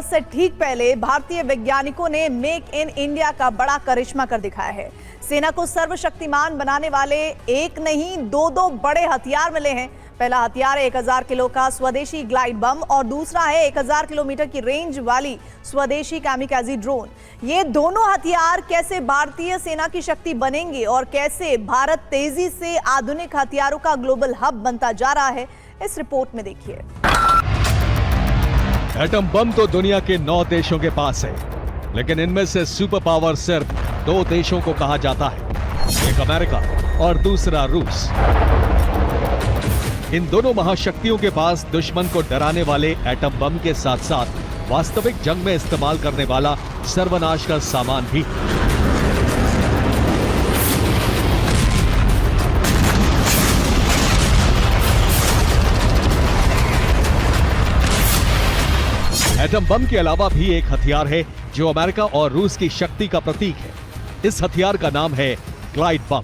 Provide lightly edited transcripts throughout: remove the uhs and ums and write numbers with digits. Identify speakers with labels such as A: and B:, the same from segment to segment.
A: दिवस से ठीक पहले भारतीय वैज्ञानिकों ने मेक इन इंडिया का बड़ा करिश्मा कर दिखाया है। सेना को सर्वशक्तिमान बनाने वाले एक नहीं दो बड़े हथियार मिले हैं। पहला हथियार है 1000 किलो का स्वदेशी ग्लाइड बम और दूसरा है 1000 किलोमीटर की रेंज वाली स्वदेशी कामिकाजी ड्रोन। ये दोनों हथियार कैसे भारतीय सेना की शक्ति बनेंगे और कैसे भारत तेजी से आधुनिक हथियारों का ग्लोबल हब बनता जा रहा है, इस रिपोर्ट में देखिए।
B: एटम बम तो दुनिया के 9 देशों के पास है, लेकिन इनमें से सुपर पावर सिर्फ 2 देशों को कहा जाता है, एक अमेरिका और दूसरा रूस। इन दोनों महाशक्तियों के पास दुश्मन को डराने वाले एटम बम के साथ साथ वास्तविक जंग में इस्तेमाल करने वाला सर्वनाश का सामान भी। एटम बम के अलावा भी एक हथियार है जो अमेरिका और रूस की शक्ति का प्रतीक है। इस हथियार का नाम है ग्लाइड बम।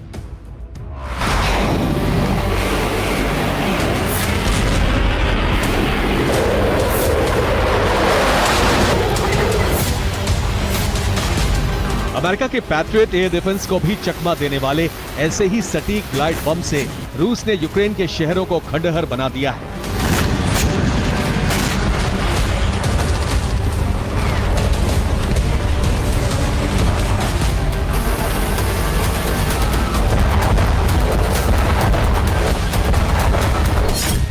B: अमेरिका के पैट्रियट एयर डिफेंस को भी चकमा देने वाले ऐसे ही सटीक ग्लाइड बम से रूस ने यूक्रेन के शहरों को खंडहर बना दिया है।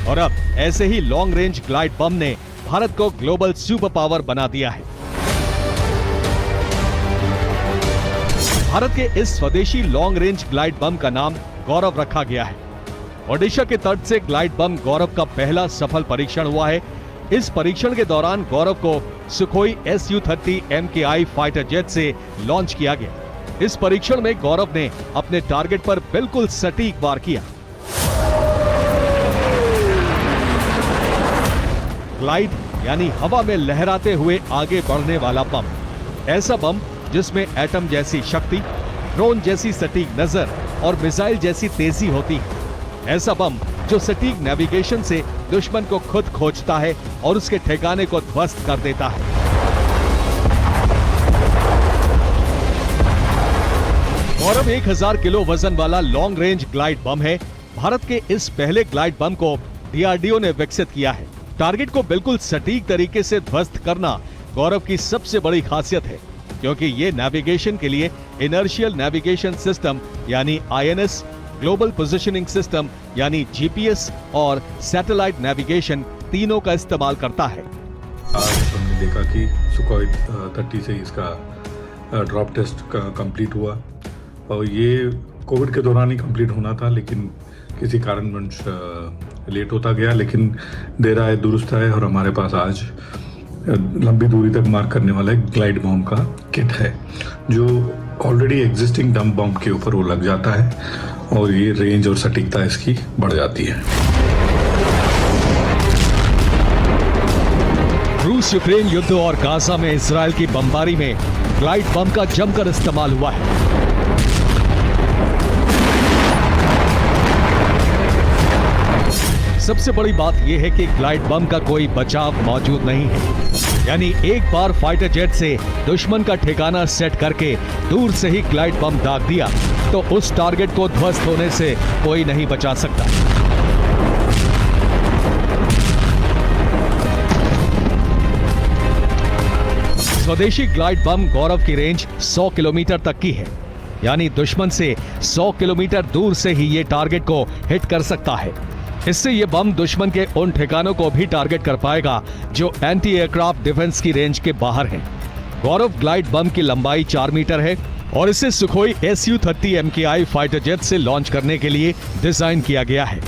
B: और अब ऐसे ही लॉन्ग रेंज ग्लाइड बम ने भारत को ग्लोबल सुपर पावर बना दिया है। भारत के इस स्वदेशी लॉन्ग रेंज ग्लाइड बम का नाम गौरव रखा गया है। ओडिशा के तट से ग्लाइड बम गौरव का पहला सफल परीक्षण हुआ है। इस परीक्षण के दौरान गौरव को Sukhoi Su-30 MKI fighter jet से लॉन्च किया गया। इस परीक्षण में गौरव ने अपने टारगेट पर बिल्कुल सटीक वार किया। ग्लाइड यानी हवा में लहराते हुए आगे बढ़ने वाला बम, ऐसा बम जिसमें एटम जैसी शक्ति, ड्रोन जैसी सटीक नजर और मिसाइल जैसी तेजी होती है। ऐसा बम जो सटीक नेविगेशन से दुश्मन को खुद खोजता है और उसके ठिकाने को ध्वस्त कर देता है। गौरव 1000 किलो वजन वाला लॉन्ग रेंज ग्लाइड बम है। भारत के इस पहले ग्लाइड बम को DRDO ने विकसित किया है। टारगेट को बिल्कुल सटीक तरीके से ध्वस्त करना गौरव की सबसे बड़ी खासियत है, क्योंकि ये नेविगेशन के लिए इनर्शियल नेविगेशन सिस्टम यानी INS, ग्लोबल पोजीशनिंग सिस्टम यानी GPS और सैटेलाइट नेविगेशन तीनों का इस्तेमाल करता है।
C: आज हमने देखा कि सुखोई 30 से इसका ड्रॉप टेस्ट कंप्लीट हुआ और ये कोविड के दौरान ही कंप्लीट होना था, लेकिन किसी कारणवश लेट होता गया, लेकिन देर आए दुरुस्त है और हमारे पास आज लंबी दूरी तक मार करने वाला एक ग्लाइड बम का किट है जो ऑलरेडी एग्जिस्टिंग डम बम के ऊपर वो लग जाता है और ये रेंज और सटीकता इसकी बढ़ जाती है।
B: रूस यूक्रेन युद्ध और गाजा में इजराइल की बमबारी में ग्लाइड बम का जमकर इस्तेमाल हुआ है। सबसे बड़ी बात यह है कि ग्लाइड बम का कोई बचाव मौजूद नहीं है, यानी एक बार फाइटर जेट से दुश्मन का ठिकाना सेट करके दूर से ही ग्लाइड बम दाग दिया तो उस टारगेट को ध्वस्त होने से कोई नहीं बचा सकता। स्वदेशी ग्लाइड बम गौरव की रेंज 100 किलोमीटर तक की है, यानी दुश्मन से 100 किलोमीटर दूर से ही ये टारगेट को हिट कर सकता है। इससे ये बम दुश्मन के उन ठिकानों को भी टारगेट कर पाएगा जो एंटी एयरक्राफ्ट डिफेंस की रेंज के बाहर हैं। गौरव ग्लाइड बम की लंबाई 4 मीटर है और इसे Sukhoi Su-30 MKI fighter jet से लॉन्च करने के लिए डिजाइन किया गया है।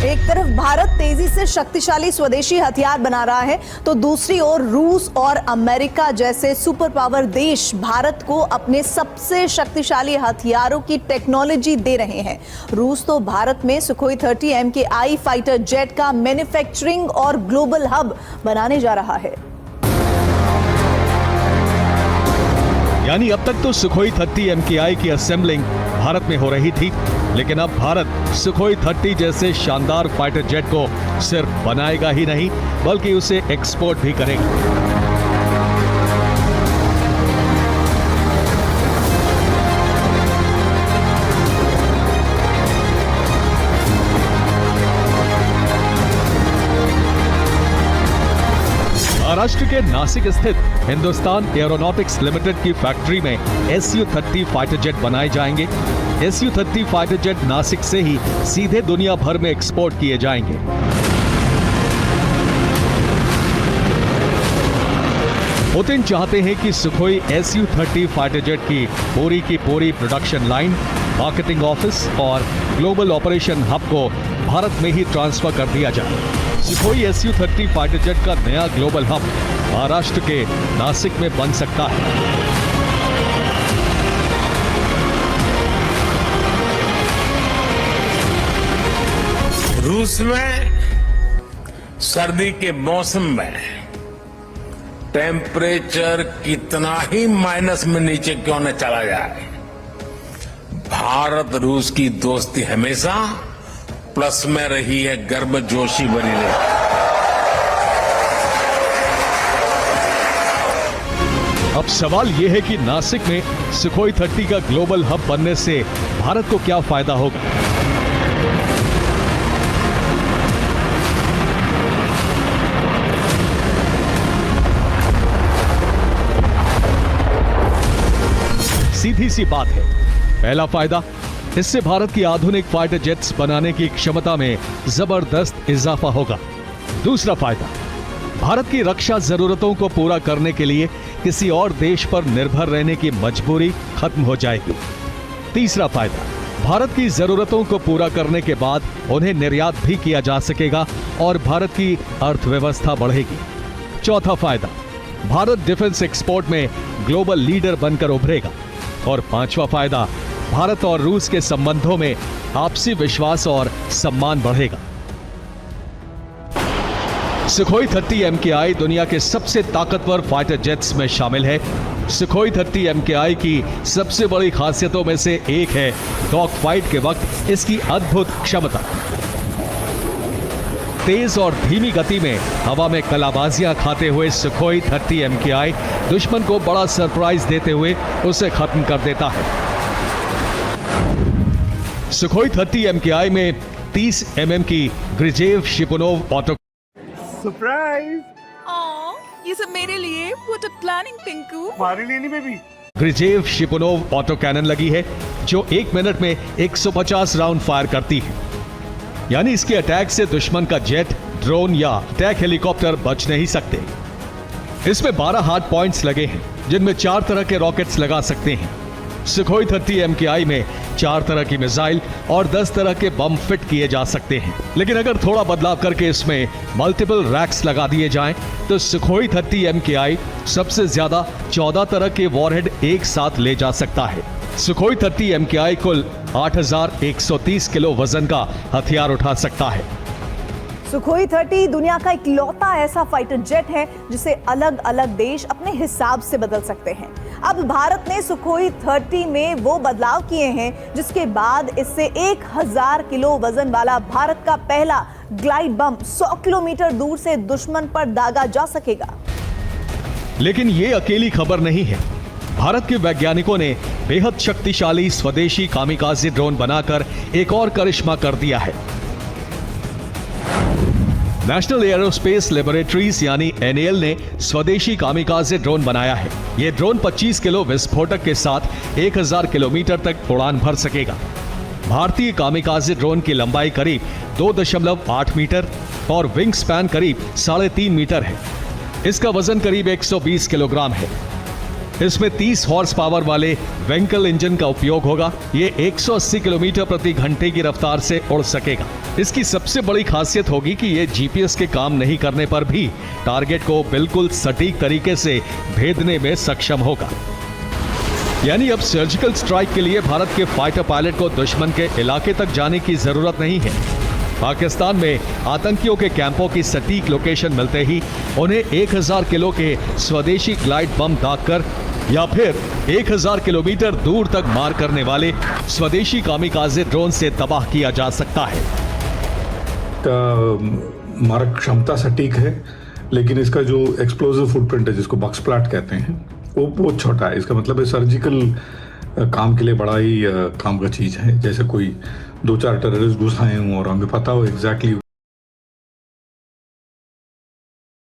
A: एक तरफ भारत तेजी से शक्तिशाली स्वदेशी हथियार बना रहा है, तो दूसरी ओर रूस और अमेरिका जैसे सुपर पावर देश भारत को अपने सबसे शक्तिशाली हथियारों की टेक्नोलॉजी दे रहे हैं। रूस तो भारत में सुखोई 30 MKI फाइटर जेट का मैन्युफैक्चरिंग और ग्लोबल हब बनाने जा रहा है।
B: यानी अब तक तो सुखोई 30 MKI की असेंबलिंग भारत में हो रही थी, लेकिन अब भारत सुखोई 30 जैसे शानदार फाइटर जेट को सिर्फ बनाएगा ही नहीं बल्कि उसे एक्सपोर्ट भी करेगा। महाराष्ट्र के नासिक स्थित हिंदुस्तान एरोनॉटिक्स लिमिटेड की फैक्ट्री में Su-30 फाइटर जेट बनाए जाएंगे। Su-30 फाइटर जेट नासिक से ही सीधे दुनिया भर में एक्सपोर्ट किए जाएंगे। पुतिन चाहते हैं कि सुखोई Su-30 फाइटर जेट की पूरी प्रोडक्शन लाइन, मार्केटिंग ऑफिस और ग्लोबल ऑपरेशन हब को भारत में ही ट्रांसफर कर दिया जाए। सुखोई Su-30 फाइटर जेट का नया ग्लोबल हब महाराष्ट्र के नासिक में बन सकता है।
D: रूस में सर्दी के मौसम में टेम्परेचर कितना ही माइनस में नीचे क्यों न चला जाए, भारत रूस की दोस्ती हमेशा प्लस में रही है, गर्मजोशी बनी रही।
B: अब सवाल यह है कि नासिक में सुखोई 30 का ग्लोबल हब बनने से भारत को क्या फायदा होगा। सीधी सी बात है, पहला फायदा, इससे भारत की आधुनिक फाइटर जेट्स बनाने की क्षमता में जबरदस्त इजाफा होगा। दूसरा फायदा, भारत की रक्षा जरूरतों को पूरा करने के लिए किसी और देश पर निर्भर रहने की मजबूरी खत्म हो जाएगी। तीसरा फायदा, भारत की जरूरतों को पूरा करने के बाद उन्हें निर्यात भी किया जा सकेगा और भारत की अर्थव्यवस्था बढ़ेगी। चौथा फायदा, भारत डिफेंस एक्सपोर्ट में ग्लोबल लीडर बनकर उभरेगा। और पांचवा फायदा, भारत और रूस के संबंधों में आपसी विश्वास और सम्मान बढ़ेगा। सुखोई 30 MKI दुनिया के सबसे ताकतवर फाइटर जेट्स में शामिल है। सुखोई 30 MKI की सबसे बड़ी खासियतों में से एक है डॉग फाइट के वक्त इसकी अद्भुत क्षमता। तेज और धीमी गति में हवा में कलाबाजियां खाते हुए सुखोई 30 MKI दुश्मन को बड़ा सरप्राइज देते हुए उसे खत्म कर देता है। सुखोई 30 MKI में 30 mm की ग्रिजेव शिपुनोव ऑटो
E: सरप्राइज।
F: ये सब मेरे लिए। What a planning Pinku.
E: हमारे लिए नहीं बेबी।
B: ग्रिजेव शिपुनोव ऑटो कैनन लगी है जो 1 मिनट में 150 राउंड फायर करती है। यानी इसके अटैक से दुश्मन का जेट, ड्रोन या अटैक हेलीकॉप्टर बच नहीं सकते। इसमें 12 हार्ड पॉइंट्स लगे हैं जिनमें 4 तरह के रॉकेट्स लगा सकते हैं। सुखोई 30 MKI में 4 तरह की मिसाइल और 10 तरह के बम फिट किए जा सकते हैं। लेकिन अगर थोड़ा बदलाव करके इसमें मल्टीपल रैक्स लगा दिए जाएं तो सुखोई 30 MKI सबसे ज्यादा 14 तरह के वॉरहेड एक साथ ले जा सकता है। सुखोई 30 MKI कुल 8130 किलो वजन का हथियार उठा सकता है।
A: सुखोई 30 दुनिया का इकलौता ऐसा फाइटर जेट है जिसे अलग अलग देश अपने हिसाब से बदल सकते हैं। अब भारत ने सुखोई 30 में वो बदलाव किए हैं जिसके बाद इससे 1000 किलो वजन वाला भारत का पहला ग्लाइड बम 100 किलोमीटर दूर से दुश्मन पर दागा जा सकेगा।
B: लेकिन ये अकेली खबर नहीं है। भारत के वैज्ञानिकों ने बेहद शक्तिशाली स्वदेशी कामिकाज़े ड्रोन बनाकर एक और करिश्मा कर दिया है। नेशनल एरोस्पेस लेबोरेटरीज यानी NAL ने स्वदेशी कामिकाज़े ड्रोन बनाया है। यह ड्रोन 25 किलो विस्फोटक के साथ 1000 किलोमीटर तक उड़ान भर सकेगा। भारतीय कामिकाज़े ड्रोन की लंबाई करीब 2.8 मीटर और विंग स्पैन करीब 3.5 मीटर है। इसका वजन करीब 120 किलोग्राम है। इसमें 30 हॉर्स पावर वाले वेंकल इंजन का उपयोग होगा। ये 180 किलोमीटर प्रति घंटे की रफ्तार से उड़ सकेगा। इसकी सबसे बड़ी खासियत होगी कि ये GPS के काम नहीं करने पर भी टारगेट को बिल्कुल सटीक तरीके से भेदने में सक्षम होगा। यानी अब सर्जिकल स्ट्राइक के लिए भारत के फाइटर पायलट को दुश्मन के इलाके तक जाने की जरूरत नहीं है। पाकिस्तान में आतंकियों के कैंपों की सटीक लोकेशन मिलते ही उन्हें 1000 किलो के स्वदेशी ग्लाइड बम दागकर या फिर 1000 किलोमीटर दूर तक मार करने वाले स्वदेशी कामिकाजे ड्रोन से तबाह किया जा सकता है।
C: का मारक क्षमता सटीक है, लेकिन इसका जो एक्सप्लोसिव फुटप्रिंट है, जिसको बॉक्स प्लाट कहते हैं, वो बहुत छोटा है। इसका मतलब है सर्जिकल काम के लिए बड़ा ही काम का चीज है। जैसे कोई 2-4 टेररिस्ट घुस आए हों और हमें पता हो एग्जैक्टली